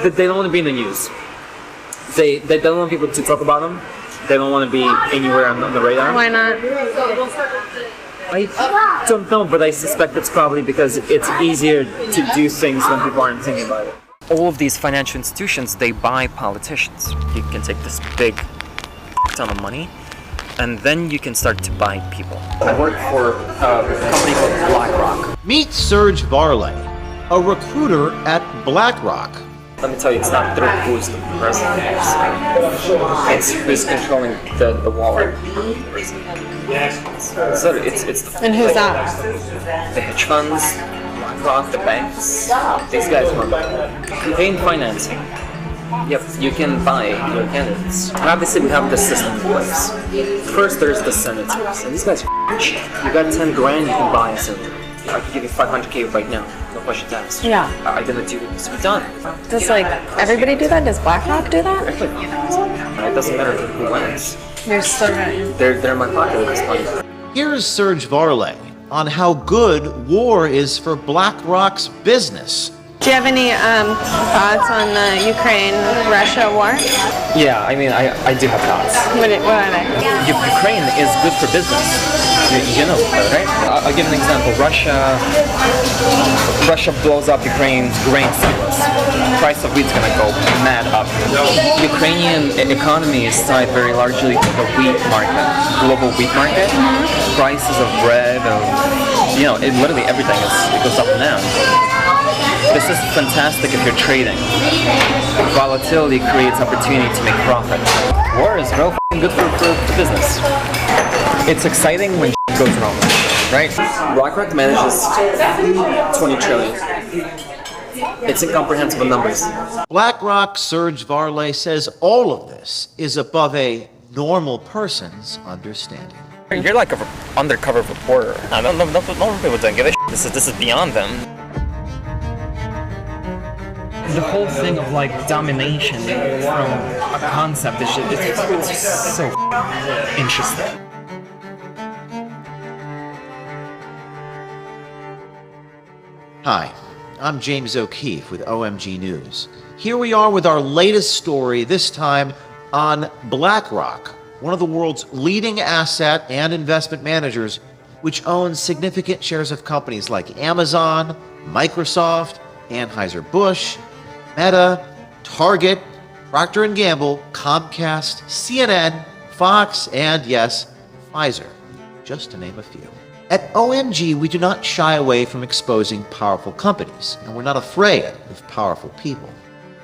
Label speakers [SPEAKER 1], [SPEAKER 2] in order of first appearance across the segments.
[SPEAKER 1] They don't want to be in the news. They don't want people to talk about them. They don't want to be anywhere on the radar.
[SPEAKER 2] Why not?
[SPEAKER 1] I don't know, but I suspect it's probably because it's easier to do things when people aren't thinking about it. All of these financial institutions, they buy politicians. You can take this big ton of money, and then you can start to buy people. I work for a company called BlackRock.
[SPEAKER 3] Meet Serge Varley, a recruiter at BlackRock.
[SPEAKER 1] Let me tell you, it's not through who's the president. It's who's controlling the wallet. So it's the,
[SPEAKER 2] And who's that?
[SPEAKER 1] The hedge funds, BlackRock, the banks. These guys run campaign financing. Yep, you can buy your candidates. Obviously, we have the system in place. First, there's the senators, and these guys are rich. You got 10 grand, you can buy a senator. I can give you 500K right now, no questions asked.
[SPEAKER 2] Yeah.
[SPEAKER 1] I'm gonna do this. We're done.
[SPEAKER 2] Does like everybody do that? Does BlackRock do that?
[SPEAKER 1] It doesn't matter who wins.
[SPEAKER 2] You're still right.
[SPEAKER 1] They're in my pocket at this point.
[SPEAKER 3] Here's Serge Varley on how good war is for BlackRock's business.
[SPEAKER 2] Do you have any thoughts on the Ukraine-Russia war?
[SPEAKER 1] Yeah, I mean, I do have thoughts.
[SPEAKER 2] What are they?
[SPEAKER 1] Ukraine is good for business. You know that, right? I'll give an example. Russia blows up Ukraine's grain silos. Price of wheat's gonna go mad up. Ukrainian economy is tied very largely to the wheat market, global wheat market. Prices of bread, literally everything it goes up and down. This is fantastic if you're trading. Volatility creates opportunity to make profit. War is real good for business. It's exciting when goes wrong, right? BlackRock manages 20 trillion. It's incomprehensible numbers.
[SPEAKER 3] BlackRock Serge Varley says all of this is above a normal person's understanding.
[SPEAKER 1] You're like an undercover reporter. I don't know. Normal people don't give a shit. This is beyond them. The whole thing of like domination from a concept is it's so interesting.
[SPEAKER 3] Hi, I'm James O'Keefe with OMG News. Here we are with our latest story, this time on BlackRock, one of the world's leading asset and investment managers, which owns significant shares of companies like Amazon, Microsoft, Anheuser-Busch, Meta, Target, Procter & Gamble, Comcast, CNN, Fox, and yes, Pfizer, just to name a few. At OMG, we do not shy away from exposing powerful companies, and we're not afraid of powerful people.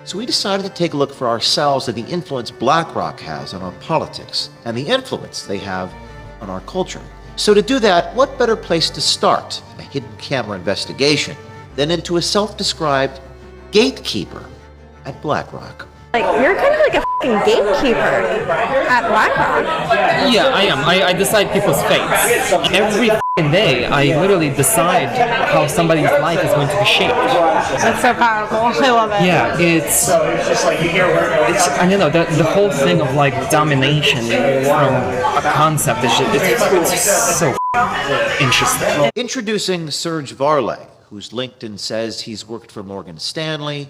[SPEAKER 3] So we decided to take a look for ourselves at the influence BlackRock has on our politics and the influence they have on our culture. So to do that, what better place to start a hidden camera investigation than into a self-described gatekeeper at BlackRock?
[SPEAKER 2] Like, you're kind of like a fucking gatekeeper at BlackRock.
[SPEAKER 1] Yeah, I am. I decide people's fates. Every fucking day, I literally decide how somebody's life is going to be shaped.
[SPEAKER 2] That's so powerful. I love it.
[SPEAKER 1] Yeah, it's I don't know, the whole thing of like domination from a concept is it's so interesting.
[SPEAKER 3] Introducing Serge Varley, whose LinkedIn says he's worked for Morgan Stanley,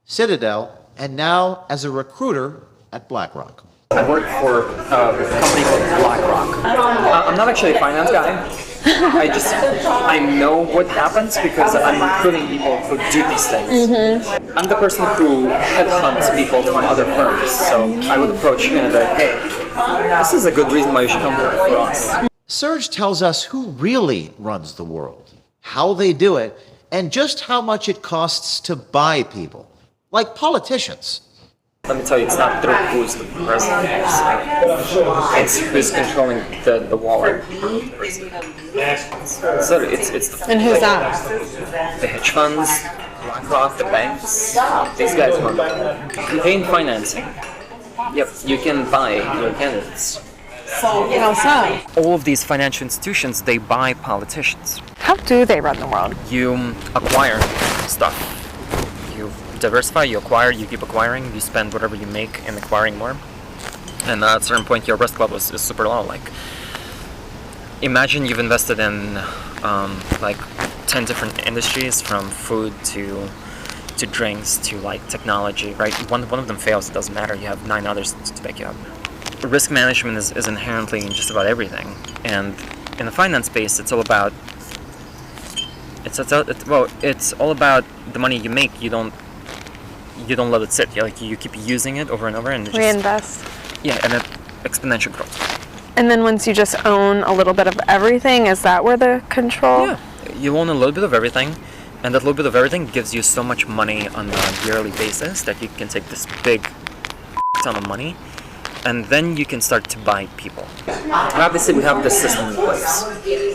[SPEAKER 3] Citadel, and now as a recruiter at BlackRock.
[SPEAKER 1] I work for a company called BlackRock. I'm not actually a finance guy. I know what happens because I'm recruiting people who do these things. I'm the person who headhunts people from other firms. So I would approach you and be like, hey, this is a good reason why you should come here for us.
[SPEAKER 3] Serge tells us who really runs the world, how they do it, and just how much it costs to buy people, like politicians.
[SPEAKER 1] Let me tell you, it's not through who's the president. It's who's controlling the wallet. So it's the,
[SPEAKER 2] And who's that?
[SPEAKER 1] The hedge funds, BlackRock, the banks. These guys run campaign financing. Yep, you can buy your candidates.
[SPEAKER 2] How so?
[SPEAKER 1] All of these financial institutions, they buy politicians.
[SPEAKER 2] How do they run the world?
[SPEAKER 1] You acquire stuff. You diversify, you acquire, you keep acquiring, you spend whatever you make in acquiring more. And at a certain point, your risk level is super low. Like, imagine you've invested in like 10 different industries, from food to to drinks to like technology, right? One of them fails, it doesn't matter. You have 9 others to back you up. Risk management is inherently in just about everything, and in the finance space, it's all about it's all about the money you make. You don't let it sit. You keep using it over and over, and
[SPEAKER 2] Reinvest.
[SPEAKER 1] Yeah, and it exponential growth.
[SPEAKER 2] And then once you just own a little bit of everything, is that where the control?
[SPEAKER 1] Yeah, you own a little bit of everything, and that little bit of everything gives you so much money on a yearly basis that you can take this big ton of money, and then you can start to buy people. Obviously, we have this system in place.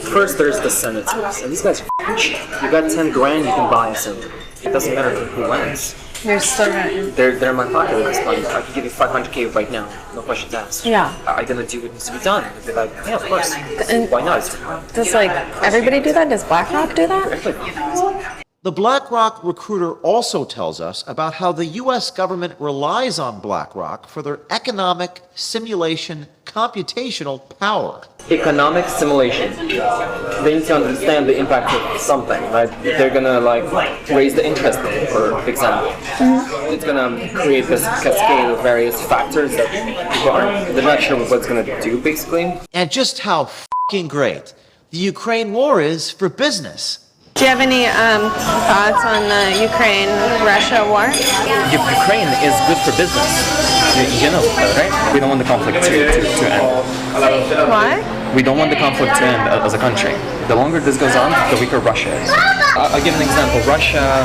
[SPEAKER 1] First, there's the senators, and these guys are cheap. You got 10 grand, you can buy a senator. It doesn't matter who wins.
[SPEAKER 2] You're still gonna...
[SPEAKER 1] They're in my pocket at this point. I can give you 500K right now, no questions asked.
[SPEAKER 2] Yeah.
[SPEAKER 1] Are you gonna do what needs to be done? They're like, yeah, of course.
[SPEAKER 2] And
[SPEAKER 1] why not?
[SPEAKER 2] Does like everybody do that? Does BlackRock do that?
[SPEAKER 3] The BlackRock recruiter also tells us about how the U.S. government relies on BlackRock for their economic simulation computational power.
[SPEAKER 1] Economic simulation. They need to understand the impact of something, right? They're gonna raise the interest rate, for example. Mm-hmm. It's gonna create this cascade of various factors that they're not sure what it's gonna do, basically.
[SPEAKER 3] And just how f***ing great the Ukraine war is for business.
[SPEAKER 2] Do you have any thoughts on the Ukraine-Russia war?
[SPEAKER 1] Ukraine is good for business. You know that, right? We don't want the conflict to end.
[SPEAKER 2] Why?
[SPEAKER 1] We don't want the conflict to end as a country. The longer this goes on, the weaker Russia is. I'll give an example. Russia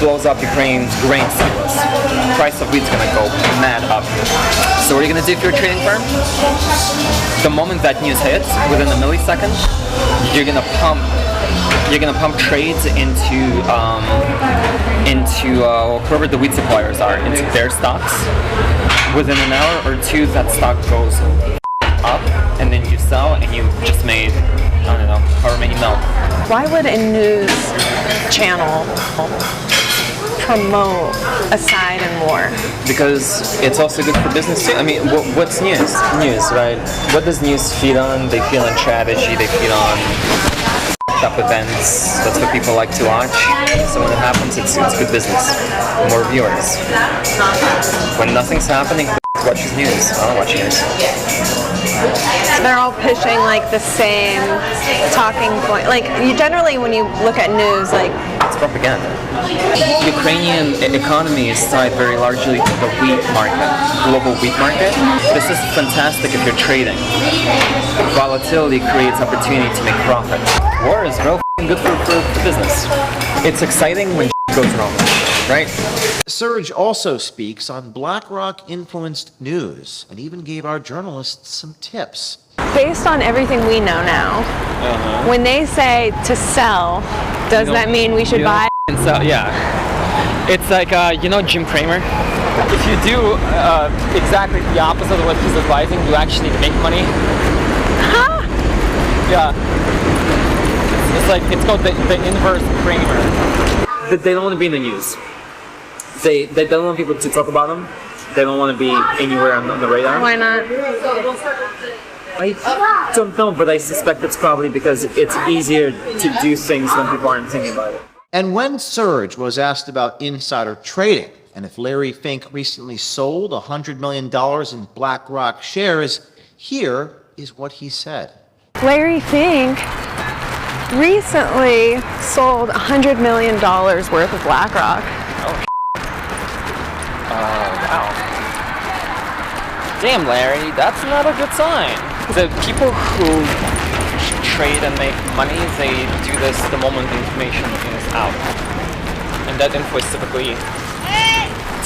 [SPEAKER 1] blows up Ukraine's grain silos. Price of wheat's gonna go mad up. So what are you gonna do if you're a trading firm? The moment that news hits, within a millisecond, you're gonna pump trades into whoever the wheat suppliers are, into their stocks. Within an hour or two, that stock goes up, and then you sell, and you just made, I don't know, however many mil.
[SPEAKER 2] Why would a news channel promote a side in war?
[SPEAKER 1] Because it's also good for business too. I mean, what's news? News, right? What does news feed on? They feed on strategy, they feed on up events. That's what people like to watch. So when it happens, it's good business. More viewers. When nothing's happening, watches news. I don't watch news.
[SPEAKER 2] They're all pushing like the same talking point. Like you generally, when you look at news, like
[SPEAKER 1] it's propaganda. Ukrainian economy is tied very largely to the wheat market, global wheat market. This is fantastic if you're trading. Volatility creates opportunity to make profit. War is real good for business. It's exciting when goes wrong, right?
[SPEAKER 3] Serge also speaks on BlackRock-influenced news and even gave our journalists some tips.
[SPEAKER 2] Based on everything we know now, when they say to sell, does that mean we should buy?
[SPEAKER 1] And sell, yeah. It's like, Jim Cramer? If you do exactly the opposite of what he's advising, you actually make money.
[SPEAKER 2] Huh?
[SPEAKER 1] Yeah. It's called the inverse Cramer. They don't want to be in the news. They don't want people to talk about them. They don't want to be anywhere on the radar.
[SPEAKER 2] Why not?
[SPEAKER 1] I don't know, but I suspect it's probably because it's easier to do things when people aren't thinking about it.
[SPEAKER 3] And when Serge was asked about insider trading and if Larry Fink recently sold $100 million in BlackRock shares, here is what he said.
[SPEAKER 2] Larry Fink recently sold $100 million worth of BlackRock.
[SPEAKER 1] Oh, wow. Damn, Larry, that's not a good sign. The people who trade and make money, they do this the moment the information is out. And that info is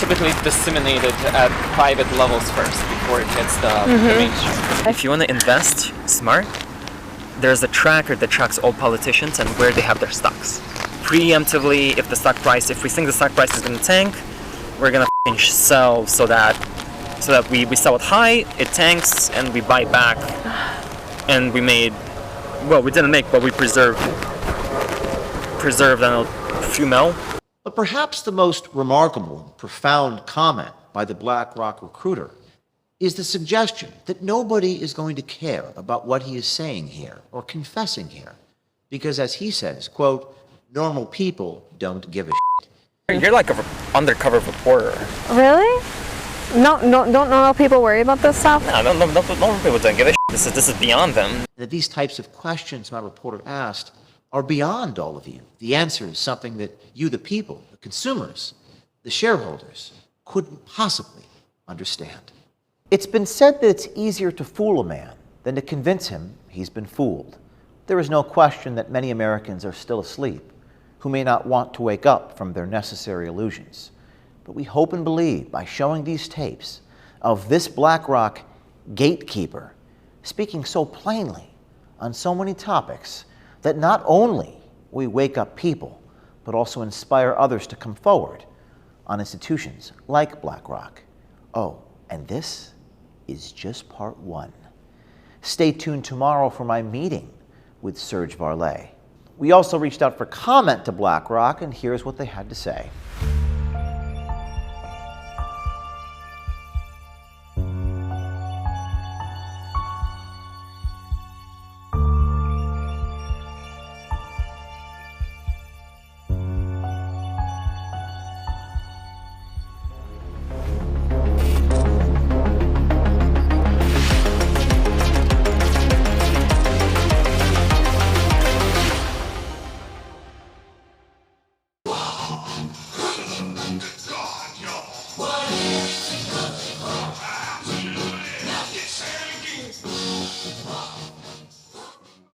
[SPEAKER 1] typically disseminated at private levels first before it hits the mainstream. If you want to invest smart, there's a tracker that tracks all politicians and where they have their stocks. Preemptively, if we think the stock price is going to tank, we're going to sell so that we sell it high, it tanks, and we buy back. And we didn't make, but we preserved a few mil.
[SPEAKER 3] But perhaps the most remarkable, profound comment by the BlackRock recruiter is the suggestion that nobody is going to care about what he is saying here or confessing here. Because as he says, quote, Normal people don't give a shit.
[SPEAKER 1] You're like an undercover reporter.
[SPEAKER 2] Really? No, don't normal people worry about this stuff?
[SPEAKER 1] No, normal people don't give a shit. This is beyond them.
[SPEAKER 3] That these types of questions my reporter asked are beyond all of you. The answer is something that you, the people, the consumers, the shareholders, couldn't possibly understand. It's been said that it's easier to fool a man than to convince him he's been fooled. There is no question that many Americans are still asleep, who may not want to wake up from their necessary illusions. But we hope and believe by showing these tapes of this BlackRock gatekeeper speaking so plainly on so many topics that not only we wake up people, but also inspire others to come forward on institutions like BlackRock. Oh, and this is just part one. Stay tuned tomorrow for my meeting with Serge Varlay. We also reached out for comment to BlackRock, and here's what they had to say.